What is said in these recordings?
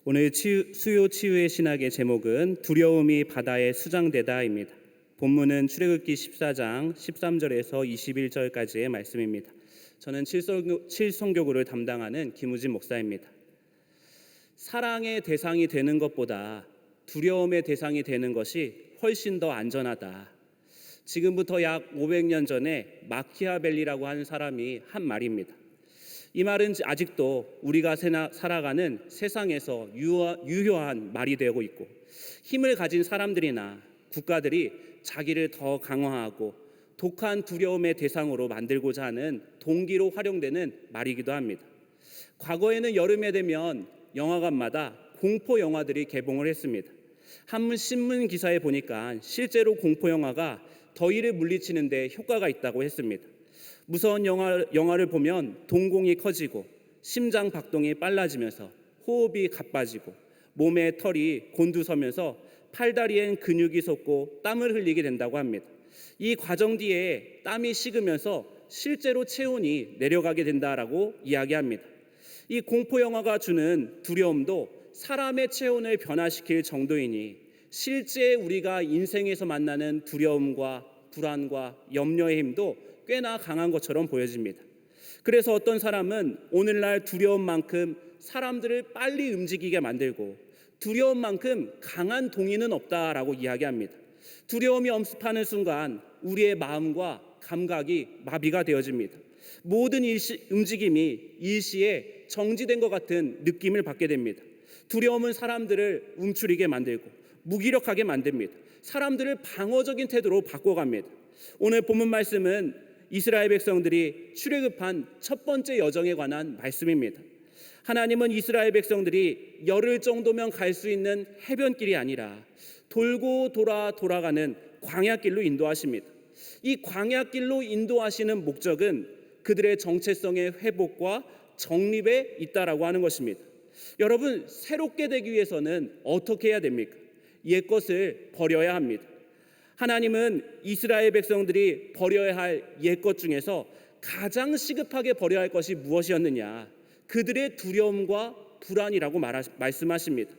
오늘 수요 치유의 신학의 제목은 두려움이 바다에 수장되다입니다. 본문은 출애굽기 14장 13절에서 21절까지의 말씀입니다. 저는 칠성교구를 담당하는 김우진 목사입니다. 사랑의 대상이 되는 것보다 두려움의 대상이 되는 것이 훨씬 더 안전하다. 지금부터 약 500년 전에 마키아벨리라고 하는 사람이 한 말입니다. 이 말은 아직도 우리가 살아가는 세상에서 유효한 말이 되고 있고, 힘을 가진 사람들이나 국가들이 자기를 더 강화하고 독한 두려움의 대상으로 만들고자 하는 동기로 활용되는 말이기도 합니다. 과거에는 여름에 되면 영화관마다 공포 영화들이 개봉을 했습니다. 한문 신문 기사에 보니까 실제로 공포 영화가 더위를 물리치는 데 효과가 있다고 했습니다. 무서운 영화를 보면 동공이 커지고 심장 박동이 빨라지면서 호흡이 가빠지고 몸에 털이 곤두서면서 팔다리엔 근육이 솟고 땀을 흘리게 된다고 합니다. 이 과정 뒤에 땀이 식으면서 실제로 체온이 내려가게 된다라고 이야기합니다. 이 공포 영화가 주는 두려움도 사람의 체온을 변화시킬 정도이니 실제 우리가 인생에서 만나는 두려움과 불안과 염려의 힘도 꽤나 강한 것처럼 보여집니다. 그래서 어떤 사람은 오늘날 두려움만큼 사람들을 빨리 움직이게 만들고 두려움만큼 강한 동의는 없다라고 이야기합니다. 두려움이 엄습하는 순간 우리의 마음과 감각이 마비가 되어집니다. 모든 움직임이 일시에 정지된 것 같은 느낌을 받게 됩니다. 두려움은 사람들을 움츠리게 만들고 무기력하게 만듭니다. 사람들을 방어적인 태도로 바꿔갑니다. 오늘 본문 말씀은 이스라엘 백성들이 출애굽한 첫 번째 여정에 관한 말씀입니다. 하나님은 이스라엘 백성들이 열흘 정도면 갈 수 있는 해변길이 아니라 돌고 돌아가는 광야길로 인도하십니다. 이 광야길로 인도하시는 목적은 그들의 정체성의 회복과 정립에 있다라고 하는 것입니다. 여러분, 새롭게 되기 위해서는 어떻게 해야 됩니까? 옛것을 버려야 합니다. 하나님은 이스라엘 백성들이 버려야 할 옛것 중에서 가장 시급하게 버려야 할 것이 무엇이었느냐? 그들의 두려움과 불안이라고 말씀하십니다.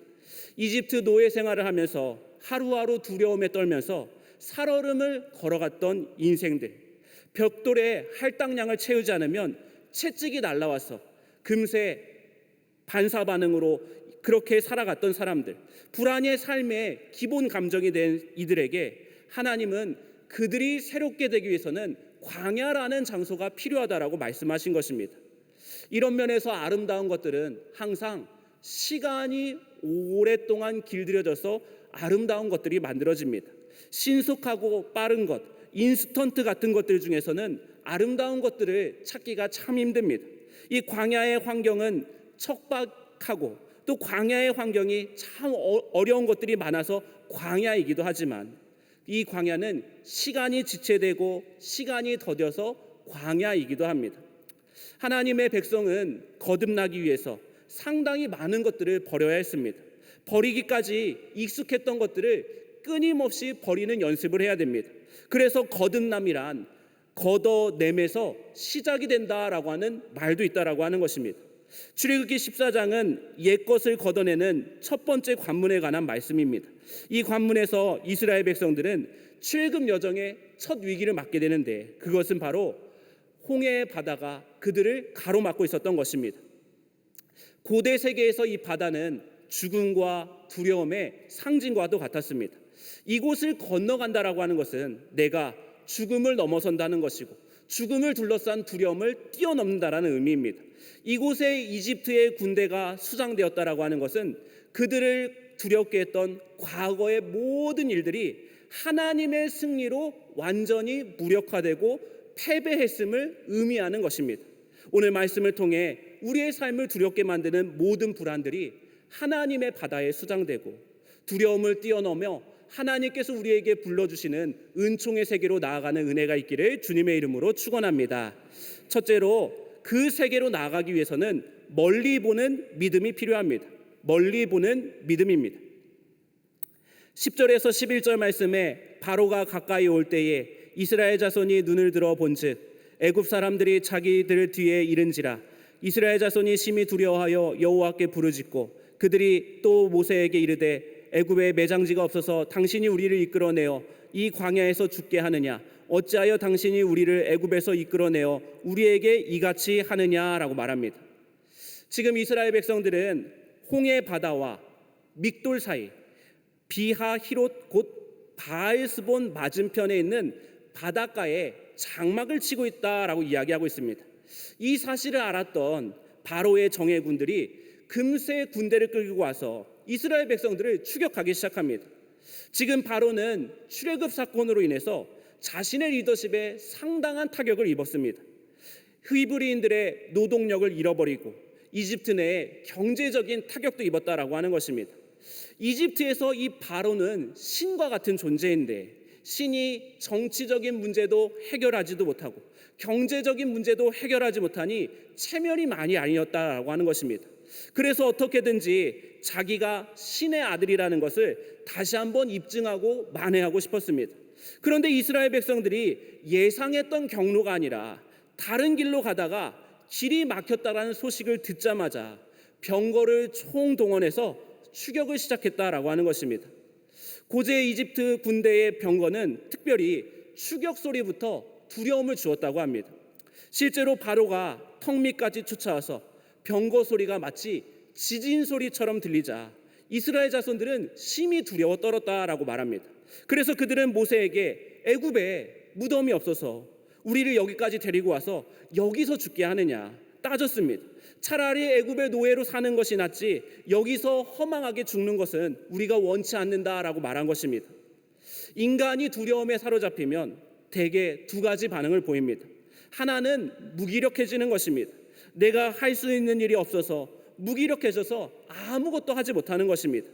이집트 노예 생활을 하면서 하루하루 두려움에 떨면서 살얼음을 걸어갔던 인생들, 벽돌에 할당량을 채우지 않으면 채찍이 날라와서 금세 반사 반응으로 그렇게 살아갔던 사람들, 불안의 삶의 기본 감정이 된 이들에게 하나님은 그들이 새롭게 되기 위해서는 광야라는 장소가 필요하다라고 말씀하신 것입니다. 이런 면에서 아름다운 것들은 항상 시간이 오랫동안 길들여져서 아름다운 것들이 만들어집니다. 신속하고 빠른 것, 인스턴트 같은 것들 중에서는 아름다운 것들을 찾기가 참 힘듭니다. 이 광야의 환경은 척박하고 또 광야의 환경이 참 어려운 것들이 많아서 광야이기도 하지만 이 광야는 시간이 지체되고 시간이 더뎌서 광야이기도 합니다. 하나님의 백성은 거듭나기 위해서 상당히 많은 것들을 버려야 했습니다. 버리기까지 익숙했던 것들을 끊임없이 버리는 연습을 해야 됩니다. 그래서 거듭남이란 걷어냄에서 시작이 된다라고 하는 말도 있다라고 하는 것입니다. 출애굽기 14장은 옛것을 걷어내는 첫 번째 관문에 관한 말씀입니다. 이 관문에서 이스라엘 백성들은 출애굽 여정의 첫 위기를 맞게 되는데 그것은 바로 홍해 바다가 그들을 가로막고 있었던 것입니다. 고대 세계에서 이 바다는 죽음과 두려움의 상징과도 같았습니다. 이곳을 건너간다라고 하는 것은 내가 죽음을 넘어선다는 것이고 죽음을 둘러싼 두려움을 뛰어넘는다라는 의미입니다. 이곳에 이집트의 군대가 수장되었다라고 하는 것은 그들을 두렵게 했던 과거의 모든 일들이 하나님의 승리로 완전히 무력화되고 패배했음을 의미하는 것입니다. 오늘 말씀을 통해 우리의 삶을 두렵게 만드는 모든 불안들이 하나님의 바다에 수장되고 두려움을 뛰어넘어 하나님께서 우리에게 불러주시는 은총의 세계로 나아가는 은혜가 있기를 주님의 이름으로 축원합니다. 첫째로 그 세계로 나아가기 위해서는 멀리 보는 믿음이 필요합니다. 멀리 보는 믿음입니다. 10절에서 11절 말씀에 바로가 가까이 올 때에 이스라엘 자손이 눈을 들어 본즉 애굽 사람들이 자기들 뒤에 이른지라 이스라엘 자손이 심히 두려워하여 여호와께 부르짖고 그들이 또 모세에게 이르되 애굽에 매장지가 없어서 당신이 우리를 이끌어내어 이 광야에서 죽게 하느냐? 어찌하여 당신이 우리를 애굽에서 이끌어내어 우리에게 이같이 하느냐라고 말합니다. 지금 이스라엘 백성들은 홍해 바다와 믹돌 사이 비하 히롯 곧 바알스본 맞은편에 있는 바닷가에 장막을 치고 있다라고 이야기하고 있습니다. 이 사실을 알았던 바로의 정예군들이 금세 군대를 끌고 와서 이스라엘 백성들을 추격하기 시작합니다. 지금 바로는 출애굽 사건으로 인해서 자신의 리더십에 상당한 타격을 입었습니다. 히브리인들의 노동력을 잃어버리고 이집트 내에 경제적인 타격도 입었다라고 하는 것입니다. 이집트에서 이 바로는 신과 같은 존재인데 신이 정치적인 문제도 해결하지도 못하고 경제적인 문제도 해결하지 못하니 체면이 많이 아니었다라고 하는 것입니다. 그래서 어떻게든지 자기가 신의 아들이라는 것을 다시 한번 입증하고 만회하고 싶었습니다. 그런데 이스라엘 백성들이 예상했던 경로가 아니라 다른 길로 가다가 길이 막혔다라는 소식을 듣자마자 병거를 총동원해서 추격을 시작했다라고 하는 것입니다. 고대 이집트 군대의 병거는 특별히 추격 소리부터 두려움을 주었다고 합니다. 실제로 바로가 턱 밑까지 쫓아와서 병거 소리가 마치 지진 소리처럼 들리자 이스라엘 자손들은 심히 두려워 떨었다라고 말합니다. 그래서 그들은 모세에게 애굽에 무덤이 없어서 우리를 여기까지 데리고 와서 여기서 죽게 하느냐 따졌습니다. 차라리 애굽의 노예로 사는 것이 낫지 여기서 허망하게 죽는 것은 우리가 원치 않는다라고 말한 것입니다. 인간이 두려움에 사로잡히면 대개 두 가지 반응을 보입니다. 하나는 무기력해지는 것입니다. 내가 할 수 있는 일이 없어서 무기력해져서 아무것도 하지 못하는 것입니다.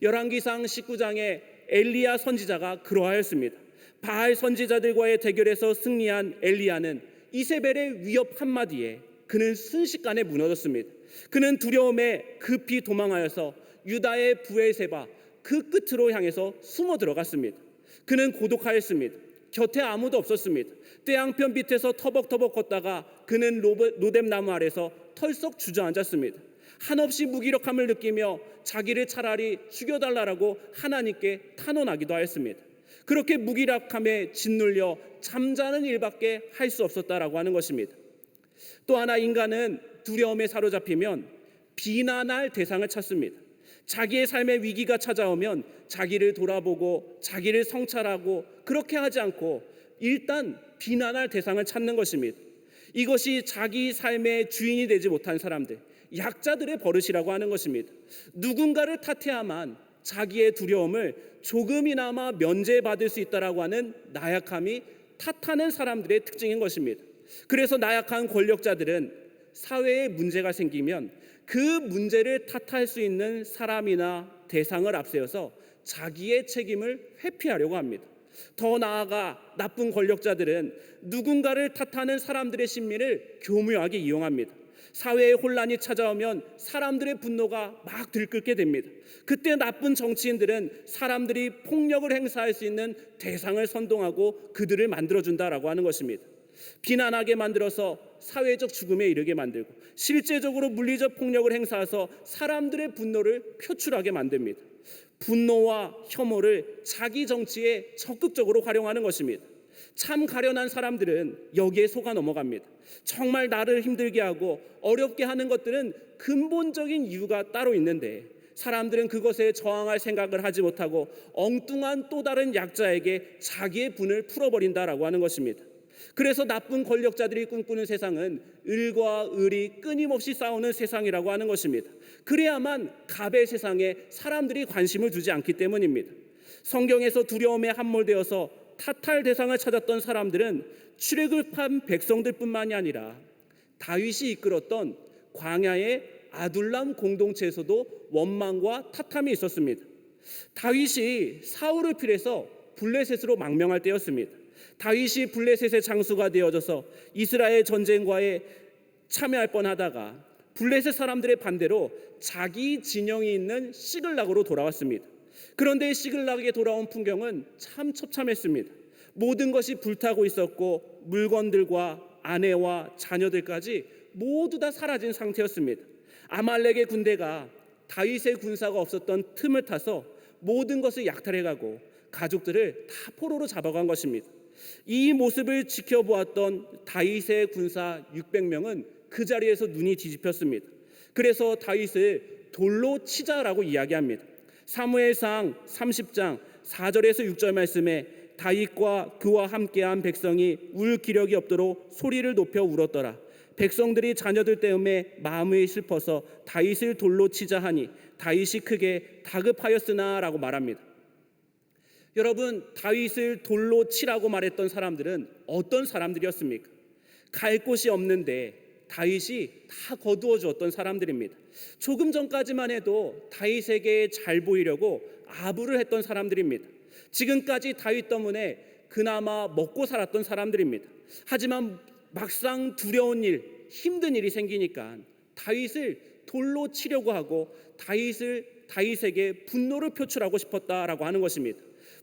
열왕기상 19장에 엘리야 선지자가 그러하였습니다. 바알 선지자들과의 대결에서 승리한 엘리야는 이세벨의 위협 한마디에 그는 순식간에 무너졌습니다. 그는 두려움에 급히 도망하여서 유다의 브엘세바 그 끝으로 향해서 숨어 들어갔습니다. 그는 고독하였습니다. 곁에 아무도 없었습니다. 떼양편 밑에서 터벅터벅 걷다가 그는 로뎀나무 아래서 털썩 주저앉았습니다. 한없이 무기력함을 느끼며 자기를 차라리 죽여달라고 하나님께 탄원하기도 하였습니다. 그렇게 무기력함에 짓눌려 잠자는 일밖에 할 수 없었다라고 하는 것입니다. 또 하나 인간은 두려움에 사로잡히면 비난할 대상을 찾습니다. 자기의 삶의 위기가 찾아오면 자기를 돌아보고 자기를 성찰하고 그렇게 하지 않고 일단 비난할 대상을 찾는 것입니다. 이것이 자기 삶의 주인이 되지 못한 사람들, 약자들의 버릇이라고 하는 것입니다. 누군가를 탓해야만 자기의 두려움을 조금이나마 면제받을 수 있다라고 하는 나약함이 탓하는 사람들의 특징인 것입니다. 그래서 나약한 권력자들은 사회에 문제가 생기면 그 문제를 탓할 수 있는 사람이나 대상을 앞세워서 자기의 책임을 회피하려고 합니다. 더 나아가 나쁜 권력자들은 누군가를 탓하는 사람들의 심리를 교묘하게 이용합니다. 사회에 혼란이 찾아오면 사람들의 분노가 막 들끓게 됩니다. 그때 나쁜 정치인들은 사람들이 폭력을 행사할 수 있는 대상을 선동하고 그들을 만들어준다라고 하는 것입니다. 비난하게 만들어서 사회적 죽음에 이르게 만들고 실제적으로 물리적 폭력을 행사해서 사람들의 분노를 표출하게 만듭니다. 분노와 혐오를 자기 정치에 적극적으로 활용하는 것입니다. 참 가련한 사람들은 여기에 속아 넘어갑니다. 정말 나를 힘들게 하고 어렵게 하는 것들은 근본적인 이유가 따로 있는데 사람들은 그것에 저항할 생각을 하지 못하고 엉뚱한 또 다른 약자에게 자기의 분을 풀어버린다라고 하는 것입니다. 그래서 나쁜 권력자들이 꿈꾸는 세상은 을과 을이 끊임없이 싸우는 세상이라고 하는 것입니다. 그래야만 갑의 세상에 사람들이 관심을 두지 않기 때문입니다. 성경에서 두려움에 함몰되어서 탓할 대상을 찾았던 사람들은 출애굽한 백성들뿐만이 아니라 다윗이 이끌었던 광야의 아둘람 공동체에서도 원망과 탓함이 있었습니다. 다윗이 사울을 필해서 블레셋으로 망명할 때였습니다. 다윗이 블레셋의 장수가 되어져서 이스라엘 전쟁과에 참여할 뻔하다가 블레셋 사람들의 반대로 자기 진영이 있는 시글락으로 돌아왔습니다. 그런데 시글락에 돌아온 풍경은 참 처참했습니다. 모든 것이 불타고 있었고 물건들과 아내와 자녀들까지 모두 다 사라진 상태였습니다. 아말렉의 군대가 다윗의 군사가 없었던 틈을 타서 모든 것을 약탈해가고 가족들을 다 포로로 잡아간 것입니다. 이 모습을 지켜보았던 다윗의 군사 600명은 그 자리에서 눈이 뒤집혔습니다. 그래서 다윗을 돌로 치자라고 이야기합니다. 사무엘상 30장 4절에서 6절 말씀에 다윗과 그와 함께한 백성이 울 기력이 없도록 소리를 높여 울었더라. 백성들이 자녀들 때문에 마음이 슬퍼서 다윗을 돌로 치자 하니 다윗이 크게 다급하였으나라고 말합니다. 여러분, 다윗을 돌로 치라고 말했던 사람들은 어떤 사람들이었습니까? 갈 곳이 없는데 다윗이 다 거두어 주었던 사람들입니다. 조금 전까지만 해도 다윗에게 잘 보이려고 아부를 했던 사람들입니다. 지금까지 다윗 때문에 그나마 먹고 살았던 사람들입니다. 하지만 막상 두려운 일, 힘든 일이 생기니까 다윗을 돌로 치려고 하고 다윗에게 분노를 표출하고 싶었다라고 하는 것입니다.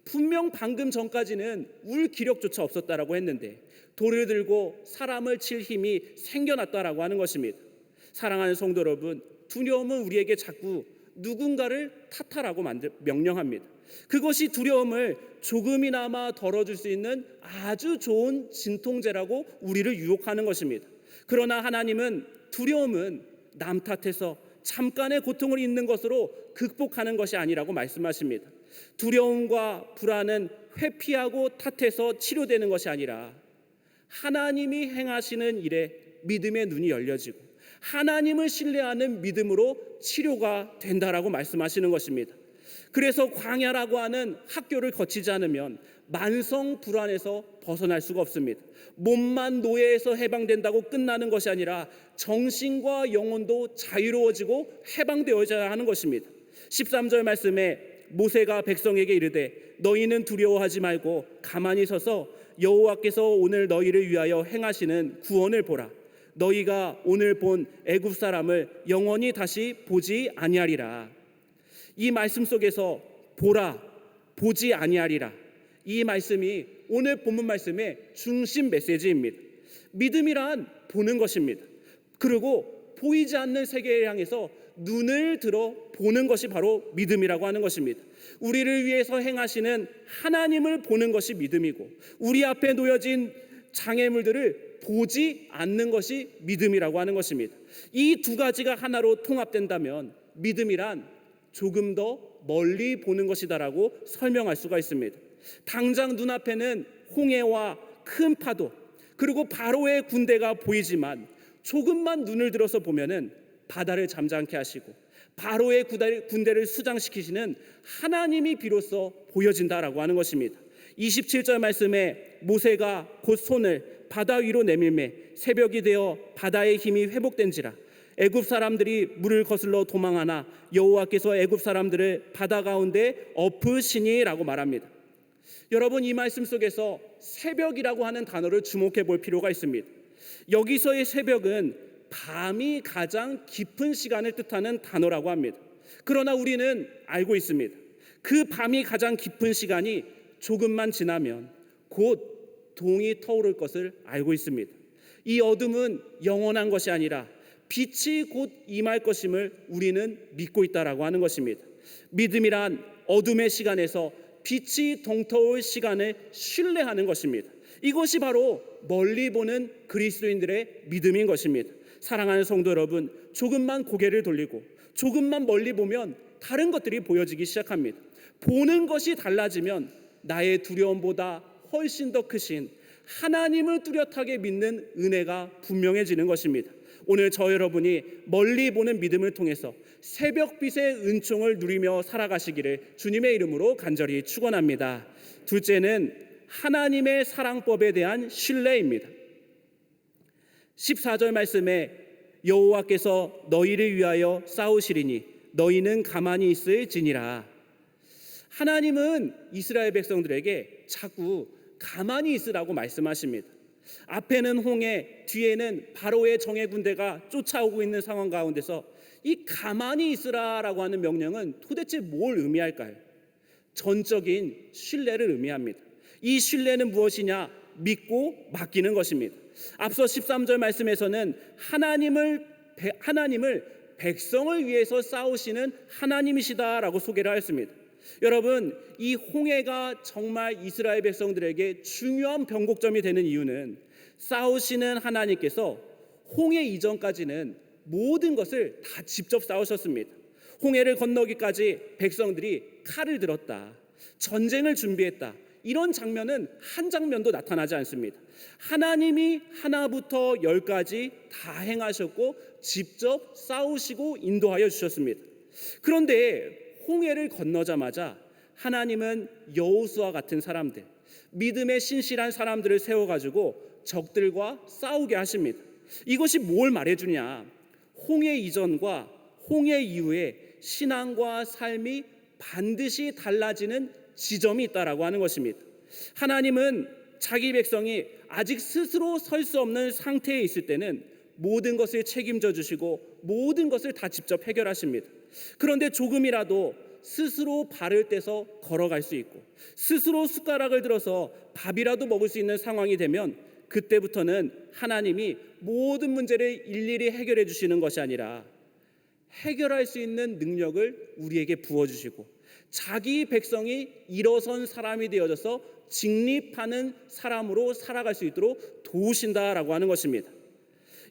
분명 방금 전까지는 울 기력조차 없었다라고 했는데 돌을 들고 사람을 칠 힘이 생겨났다라고 하는 것입니다. 사랑하는 성도 여러분, 두려움은 우리에게 자꾸 누군가를 탓하라고 명령합니다. 그것이 두려움을 조금이나마 덜어줄 수 있는 아주 좋은 진통제라고 우리를 유혹하는 것입니다. 그러나 하나님은 두려움은 남 탓해서 잠깐의 고통을 잊는 것으로 극복하는 것이 아니라고 말씀하십니다. 두려움과 불안은 회피하고 탓해서 치료되는 것이 아니라 하나님이 행하시는 일에 믿음의 눈이 열려지고 하나님을 신뢰하는 믿음으로 치료가 된다라고 말씀하시는 것입니다. 그래서 광야라고 하는 학교를 거치지 않으면 만성 불안에서 벗어날 수가 없습니다. 몸만 노예에서 해방된다고 끝나는 것이 아니라 정신과 영혼도 자유로워지고 해방되어져야 하는 것입니다. 13절 말씀에 모세가 백성에게 이르되 너희는 두려워하지 말고 가만히 서서 여호와께서 오늘 너희를 위하여 행하시는 구원을 보라. 너희가 오늘 본 애굽 사람을 영원히 다시 보지 아니하리라. 이 말씀 속에서 보라, 보지 아니하리라, 이 말씀이 오늘 본문 말씀의 중심 메시지입니다. 믿음이란 보는 것입니다. 그리고 보이지 않는 세계를 향해서 눈을 들어 보는 것이 바로 믿음이라고 하는 것입니다. 우리를 위해서 행하시는 하나님을 보는 것이 믿음이고 우리 앞에 놓여진 장애물들을 보지 않는 것이 믿음이라고 하는 것입니다. 이 두 가지가 하나로 통합된다면 믿음이란 조금 더 멀리 보는 것이다라고 설명할 수가 있습니다. 당장 눈앞에는 홍해와 큰 파도 그리고 바로의 군대가 보이지만 조금만 눈을 들어서 보면은 바다를 잠잠케 하시고 바로의 군대를 수장시키시는 하나님이 비로소 보여진다라고 하는 것입니다. 27절 말씀에 모세가 곧 손을 바다 위로 내밀매 새벽이 되어 바다의 힘이 회복된지라 애굽 사람들이 물을 거슬러 도망하나 여호와께서 애굽 사람들을 바다 가운데 엎으시니라고 말합니다. 여러분, 이 말씀 속에서 새벽이라고 하는 단어를 주목해 볼 필요가 있습니다. 여기서의 새벽은 밤이 가장 깊은 시간을 뜻하는 단어라고 합니다. 그러나 우리는 알고 있습니다. 그 밤이 가장 깊은 시간이 조금만 지나면 곧 동이 터오를 것을 알고 있습니다. 이 어둠은 영원한 것이 아니라 빛이 곧 임할 것임을 우리는 믿고 있다라고 하는 것입니다. 믿음이란 어둠의 시간에서 빛이 동터올 시간을 신뢰하는 것입니다. 이것이 바로 멀리 보는 그리스도인들의 믿음인 것입니다. 사랑하는 성도 여러분, 조금만 고개를 돌리고 조금만 멀리 보면 다른 것들이 보여지기 시작합니다. 보는 것이 달라지면 나의 두려움보다 훨씬 더 크신 하나님을 뚜렷하게 믿는 은혜가 분명해지는 것입니다. 오늘 저 여러분이 멀리 보는 믿음을 통해서 새벽빛의 은총을 누리며 살아가시기를 주님의 이름으로 간절히 축원합니다. 둘째는 하나님의 사랑법에 대한 신뢰입니다. 14절 말씀에 여호와께서 너희를 위하여 싸우시리니 너희는 가만히 있을지니라. 하나님은 이스라엘 백성들에게 자꾸 가만히 있으라고 말씀하십니다. 앞에는 홍해, 뒤에는 바로의 정예 군대가 쫓아오고 있는 상황 가운데서 이 가만히 있으라라고 하는 명령은 도대체 뭘 의미할까요? 전적인 신뢰를 의미합니다. 이 신뢰는 무엇이냐? 믿고 맡기는 것입니다. 앞서 13절 말씀에서는 하나님을 백성을 위해서 싸우시는 하나님이시다라고 소개를 하였습니다. 여러분, 이 홍해가 정말 이스라엘 백성들에게 중요한 변곡점이 되는 이유는 싸우시는 하나님께서 홍해 이전까지는 모든 것을 다 직접 싸우셨습니다. 홍해를 건너기까지 백성들이 칼을 들었다, 전쟁을 준비했다, 이런 장면은 한 장면도 나타나지 않습니다. 하나님이 하나부터 열까지 다 행하셨고 직접 싸우시고 인도하여 주셨습니다. 그런데 홍해를 건너자마자 하나님은 여호수아 같은 사람들, 믿음의 신실한 사람들을 세워가지고 적들과 싸우게 하십니다. 이것이 뭘 말해주냐? 홍해 이전과 홍해 이후에 신앙과 삶이 반드시 달라지는 지점이 있다라고 하는 것입니다. 하나님은 자기 백성이 아직 스스로 설 수 없는 상태에 있을 때는 모든 것을 책임져 주시고 모든 것을 다 직접 해결하십니다. 그런데 조금이라도 스스로 발을 떼서 걸어갈 수 있고 스스로 숟가락을 들어서 밥이라도 먹을 수 있는 상황이 되면 그때부터는 하나님이 모든 문제를 일일이 해결해 주시는 것이 아니라 해결할 수 있는 능력을 우리에게 부어주시고 자기 백성이 일어선 사람이 되어져서 직립하는 사람으로 살아갈 수 있도록 도우신다라고 하는 것입니다.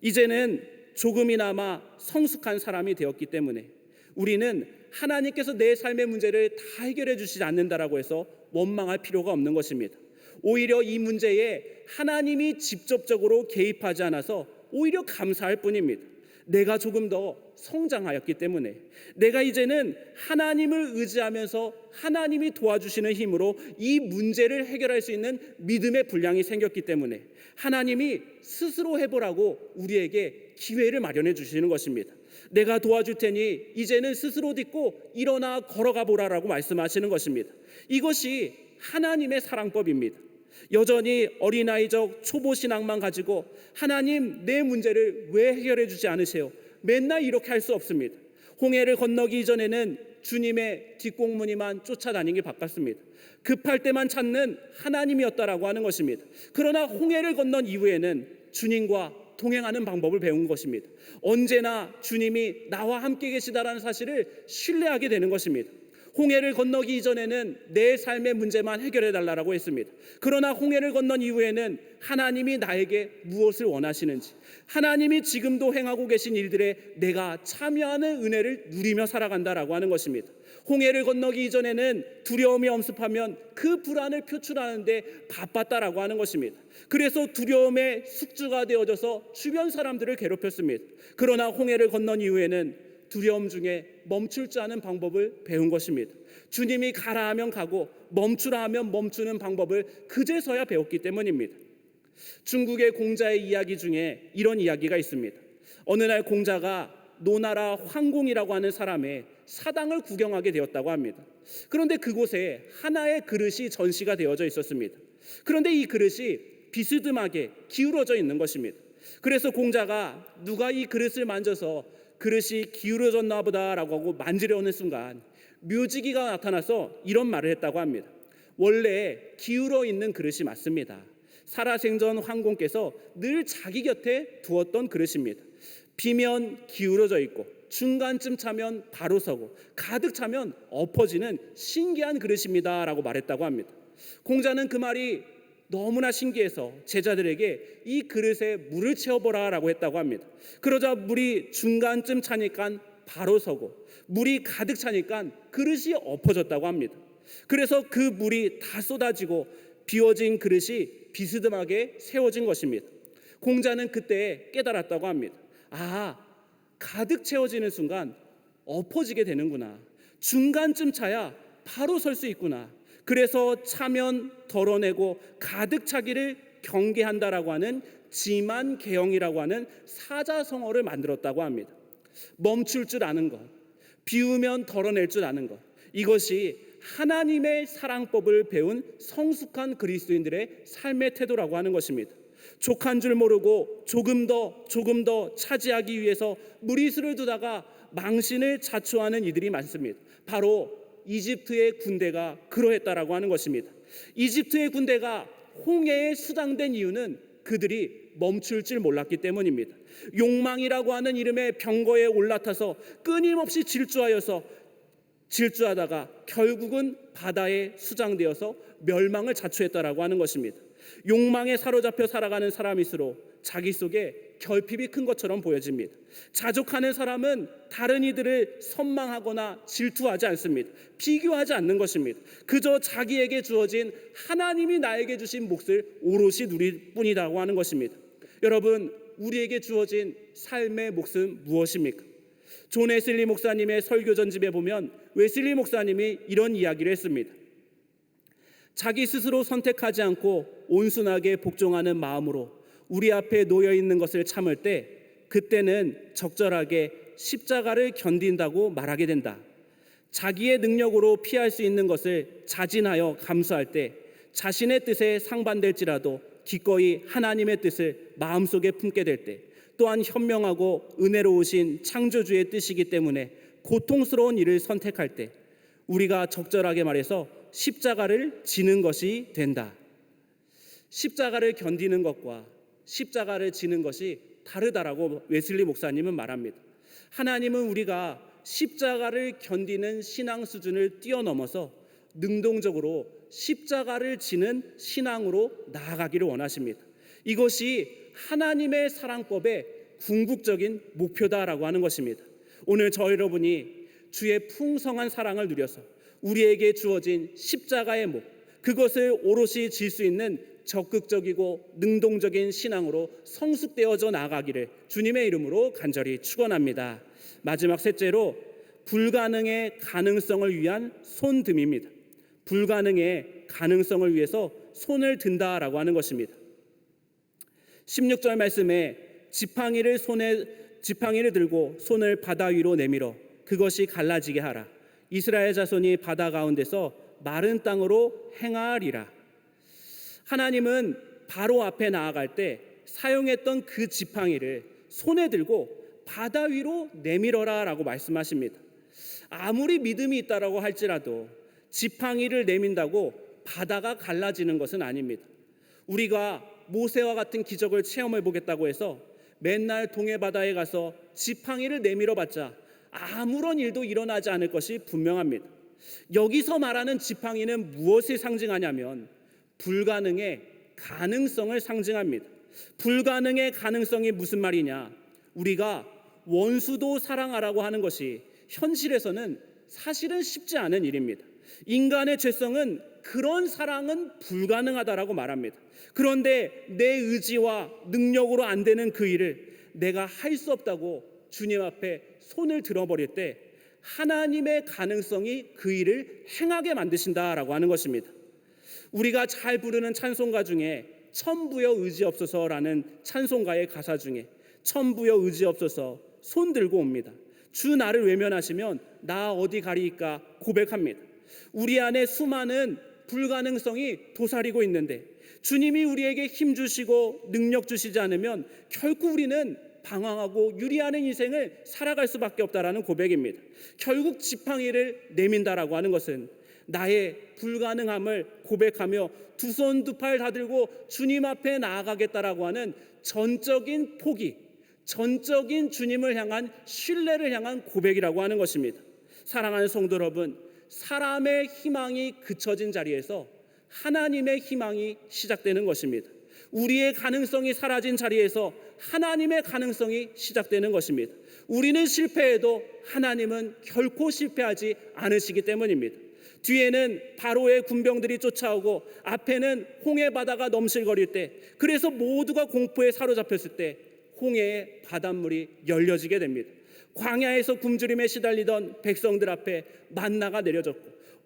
이제는 조금이나마 성숙한 사람이 되었기 때문에 우리는 하나님께서 내 삶의 문제를 다 해결해 주시지 않는다라고 해서 원망할 필요가 없는 것입니다. 오히려 이 문제에 하나님이 직접적으로 개입하지 않아서 오히려 감사할 뿐입니다. 내가 조금 더 성장하였기 때문에, 내가 이제는 하나님을 의지하면서 하나님이 도와주시는 힘으로 이 문제를 해결할 수 있는 믿음의 분량이 생겼기 때문에 하나님이 스스로 해보라고 우리에게 기회를 마련해 주시는 것입니다. 내가 도와줄 테니 이제는 스스로 딛고 일어나 걸어가 보라라고 말씀하시는 것입니다. 이것이 하나님의 사랑법입니다. 여전히 어린아이적 초보 신앙만 가지고 하나님 내 문제를 왜 해결해 주지 않으세요? 맨날 이렇게 할 수 없습니다. 홍해를 건너기 이전에는 주님의 뒷공무니만 쫓아다니기 바빴습니다. 급할 때만 찾는 하나님이었다라고 하는 것입니다. 그러나 홍해를 건넌 이후에는 주님과 동행하는 방법을 배운 것입니다. 언제나 주님이 나와 함께 계시다라는 사실을 신뢰하게 되는 것입니다. 홍해를 건너기 이전에는 내 삶의 문제만 해결해 달라고 했습니다. 그러나 홍해를 건넌 이후에는 하나님이 나에게 무엇을 원하시는지, 하나님이 지금도 행하고 계신 일들에 내가 참여하는 은혜를 누리며 살아간다라고 하는 것입니다. 홍해를 건너기 이전에는 두려움이 엄습하면 그 불안을 표출하는데 바빴다라고 하는 것입니다. 그래서 두려움의 숙주가 되어져서 주변 사람들을 괴롭혔습니다. 그러나 홍해를 건넌 이후에는 두려움 중에 멈출 줄 아는 방법을 배운 것입니다. 주님이 가라 하면 가고 멈추라 하면 멈추는 방법을 그제서야 배웠기 때문입니다. 중국의 공자의 이야기 중에 이런 이야기가 있습니다. 어느 날 공자가 노나라 황공이라고 하는 사람의 사당을 구경하게 되었다고 합니다. 그런데 그곳에 하나의 그릇이 전시가 되어져 있었습니다. 그런데 이 그릇이 비스듬하게 기울어져 있는 것입니다. 그래서 공자가 누가 이 그릇을 만져서 그릇이 기울어졌나 보다라고 하고 만지려는 순간 묘지기가 나타나서 이런 말을 했다고 합니다. 원래 기울어 있는 그릇이 맞습니다. 살아생전 황공께서 늘 자기 곁에 두었던 그릇입니다. 비면 기울어져 있고 중간쯤 차면 바로 서고 가득 차면 엎어지는 신기한 그릇입니다 라고 말했다고 합니다. 공자는 그 말이 너무나 신기해서 제자들에게 이 그릇에 물을 채워보라 라고 했다고 합니다. 그러자 물이 중간쯤 차니까 바로 서고 물이 가득 차니까 그릇이 엎어졌다고 합니다. 그래서 그 물이 다 쏟아지고 비워진 그릇이 비스듬하게 세워진 것입니다. 공자는 그때 깨달았다고 합니다. 아, 가득 채워지는 순간 엎어지게 되는구나. 중간쯤 차야 바로 설 수 있구나. 그래서 차면 덜어내고 가득 차기를 경계한다라고 하는 지만개영이라고 하는 사자성어를 만들었다고 합니다. 멈출 줄 아는 것, 비우면 덜어낼 줄 아는 것, 이것이 하나님의 사랑법을 배운 성숙한 그리스도인들의 삶의 태도라고 하는 것입니다. 족한 줄 모르고 조금 더 차지하기 위해서 무리수를 두다가 망신을 자초하는 이들이 많습니다. 바로 이집트의 군대가 그러했다라고 하는 것입니다. 이집트의 군대가 홍해에 수장된 이유는 그들이 멈출 줄 몰랐기 때문입니다. 욕망이라고 하는 이름의 병거에 올라타서 끊임없이 질주하다가 결국은 바다에 수장되어서 멸망을 자초했다라고 하는 것입니다. 욕망에 사로잡혀 살아가는 사람일수록 자기 속에 결핍이 큰 것처럼 보여집니다. 자족하는 사람은 다른 이들을 선망하거나 질투하지 않습니다. 비교하지 않는 것입니다. 그저 자기에게 주어진 하나님이 나에게 주신 몫을 오롯이 누릴 뿐이라고 하는 것입니다. 여러분, 우리에게 주어진 삶의 몫은 무엇입니까? 존 웨슬리 목사님의 설교 전집에 보면 웨슬리 목사님이 이런 이야기를 했습니다. 자기 스스로 선택하지 않고 온순하게 복종하는 마음으로 우리 앞에 놓여 있는 것을 참을 때 그때는 적절하게 십자가를 견딘다고 말하게 된다. 자기의 능력으로 피할 수 있는 것을 자진하여 감수할 때 자신의 뜻에 상반될지라도 기꺼이 하나님의 뜻을 마음속에 품게 될 때, 또한 현명하고 은혜로우신 창조주의 뜻이기 때문에 고통스러운 일을 선택할 때 우리가 적절하게 말해서 십자가를 지는 것이 된다. 십자가를 견디는 것과 십자가를 지는 것이 다르다라고 웨슬리 목사님은 말합니다. 하나님은 우리가 십자가를 견디는 신앙 수준을 뛰어넘어서 능동적으로 십자가를 지는 신앙으로 나아가기를 원하십니다. 이것이 하나님의 사랑법의 궁극적인 목표다라고 하는 것입니다. 오늘 저 여러분이 주의 풍성한 사랑을 누려서 우리에게 주어진 십자가의 목, 그것을 오롯이 질 수 있는 적극적이고 능동적인 신앙으로 성숙되어져 나아가기를 주님의 이름으로 간절히 축원합니다. 마지막 셋째로 불가능의 가능성을 위한 손듦입니다. 불가능의 가능성을 위해서 손을 든다라고 하는 것입니다. 16절 말씀에 지팡이를 들고 손을 바다 위로 내밀어 그것이 갈라지게 하라. 이스라엘 자손이 바다 가운데서 마른 땅으로 행하리라. 하나님은 바로 앞에 나아갈 때 사용했던 그 지팡이를 손에 들고 바다 위로 내밀어라 라고 말씀하십니다. 아무리 믿음이 있다라고 할지라도 지팡이를 내민다고 바다가 갈라지는 것은 아닙니다. 우리가 모세와 같은 기적을 체험해 보겠다고 해서 맨날 동해바다에 가서 지팡이를 내밀어 봤자 아무런 일도 일어나지 않을 것이 분명합니다. 여기서 말하는 지팡이는 무엇을 상징하냐면 불가능의 가능성을 상징합니다. 불가능의 가능성이 무슨 말이냐? 우리가 원수도 사랑하라고 하는 것이 현실에서는 사실은 쉽지 않은 일입니다. 인간의 죄성은 그런 사랑은 불가능하다라고 말합니다. 그런데 내 의지와 능력으로 안 되는 그 일을 내가 할 수 없다고 주님 앞에 손을 들어버릴 때 하나님의 가능성이 그 일을 행하게 만드신다라고 하는 것입니다. 우리가 잘 부르는 찬송가 중에 천부여 의지없소서라는 찬송가의 가사 중에 천부여 의지없소서 손 들고 옵니다. 주 나를 외면하시면 나 어디 가리이까 고백합니다. 우리 안에 수많은 불가능성이 도사리고 있는데 주님이 우리에게 힘 주시고 능력 주시지 않으면 결국 우리는 방황하고 유리하는 인생을 살아갈 수밖에 없다라는 고백입니다. 결국 지팡이를 내민다라고 하는 것은 나의 불가능함을 고백하며 두 손 두 팔 다 들고 주님 앞에 나아가겠다라고 하는 전적인 포기, 전적인 주님을 향한 신뢰를 향한 고백이라고 하는 것입니다. 사랑하는 성도 여러분, 사람의 희망이 그쳐진 자리에서 하나님의 희망이 시작되는 것입니다. 우리의 가능성이 사라진 자리에서 하나님의 가능성이 시작되는 것입니다. 우리는 실패해도 하나님은 결코 실패하지 않으시기 때문입니다. 뒤에는 바로의 군병들이 쫓아오고 앞에는 홍해 바다가 넘실거릴 때, 그래서 모두가 공포에 사로잡혔을 때 홍해의 바닷물이 열려지게 됩니다. 광야에서 굶주림에 시달리던 백성들 앞에 만나가 내려졌고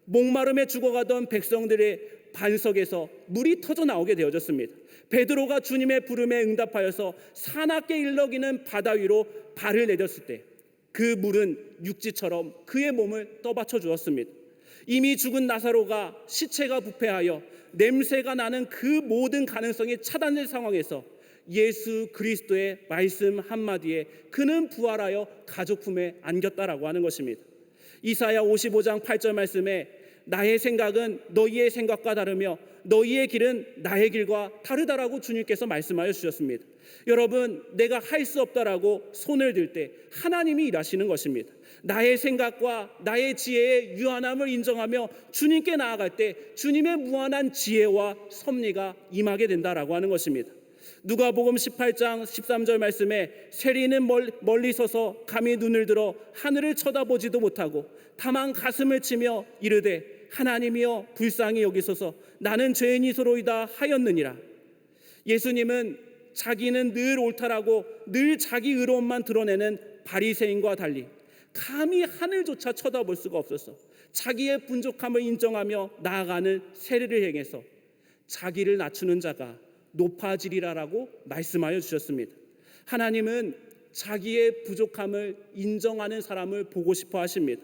목마름에 죽어가던 백성들의 반석에서 물이 터져 나오게 되어졌습니다. 베드로가 주님의 부름에 응답하여서 사납게 일렁이는 바다 위로 발을 내렸을 때 그 물은 육지처럼 그의 몸을 떠받쳐 주었습니다. 이미 죽은 나사로가 시체가 부패하여 냄새가 나는 그 모든 가능성이 차단된 상황에서 예수 그리스도의 말씀 한마디에 그는 부활하여 가족 품에 안겼다라고 하는 것입니다. 이사야 55장 8절 말씀에 나의 생각은 너희의 생각과 다르며 너희의 길은 나의 길과 다르다라고 주님께서 말씀하여 주셨습니다. 여러분, 내가 할 수 없다라고 손을 들 때 하나님이 일하시는 것입니다. 나의 생각과 나의 지혜의 유한함을 인정하며 주님께 나아갈 때 주님의 무한한 지혜와 섭리가 임하게 된다라고 하는 것입니다. 누가복음 18장 13절 말씀에 세리는 멀리 서서 감히 눈을 들어 하늘을 쳐다보지도 못하고 다만 가슴을 치며 이르되 하나님이여 불쌍히 여기소서 나는 죄인이소로이다 하였느니라. 예수님은 자기는 늘 옳다라고 늘 자기 의로움만 드러내는 바리새인과 달리 감히 하늘조차 쳐다볼 수가 없어서 자기의 부족함을 인정하며 나아가는 세리를 향해서 자기를 낮추는 자가 높아지리라라고 말씀하여 주셨습니다. 하나님은 자기의 부족함을 인정하는 사람을 보고 싶어 하십니다.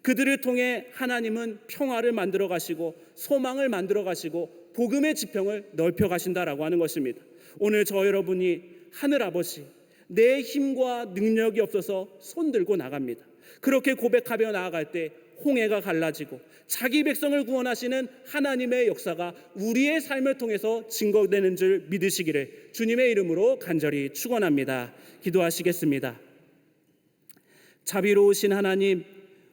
그들을 통해 하나님은 평화를 만들어 가시고 소망을 만들어 가시고 복음의 지평을 넓혀 가신다라고 하는 것입니다. 오늘 저 여러분이 하늘 아버지, 내 힘과 능력이 없어서 손 들고 나갑니다. 그렇게 고백하며 나아갈 때 홍해가 갈라지고 자기 백성을 구원하시는 하나님의 역사가 우리의 삶을 통해서 증거되는 줄 믿으시기를 주님의 이름으로 간절히 축원합니다. 기도하시겠습니다. 자비로우신 하나님,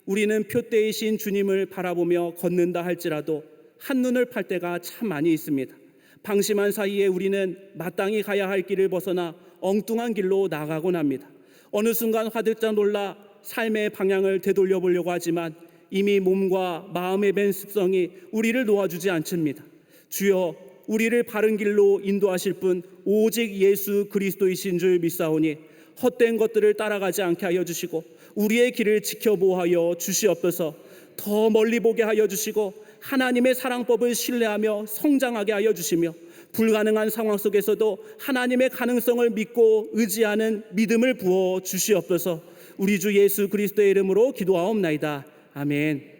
우리는 표대이신 주님을 바라보며 걷는다 할지라도 한눈을 팔 때가 참 많이 있습니다. 방심한 사이에 우리는 마땅히 가야 할 길을 벗어나 엉뚱한 길로 나가곤 합니다. 어느 순간 화들짝 놀라 삶의 방향을 되돌려 보려고 하지만 이미 몸과 마음의 밴 습성이 우리를 놓아주지 않습니다. 주여, 우리를 바른 길로 인도하실 분 오직 예수 그리스도이신 줄 믿사오니 헛된 것들을 따라가지 않게 하여 주시고 우리의 길을 지켜보하여 주시옵소서. 더 멀리 보게 하여 주시고 하나님의 사랑법을 신뢰하며 성장하게 하여 주시며 불가능한 상황 속에서도 하나님의 가능성을 믿고 의지하는 믿음을 부어 주시옵소서. 우리 주 예수 그리스도의 이름으로 기도하옵나이다. 아멘.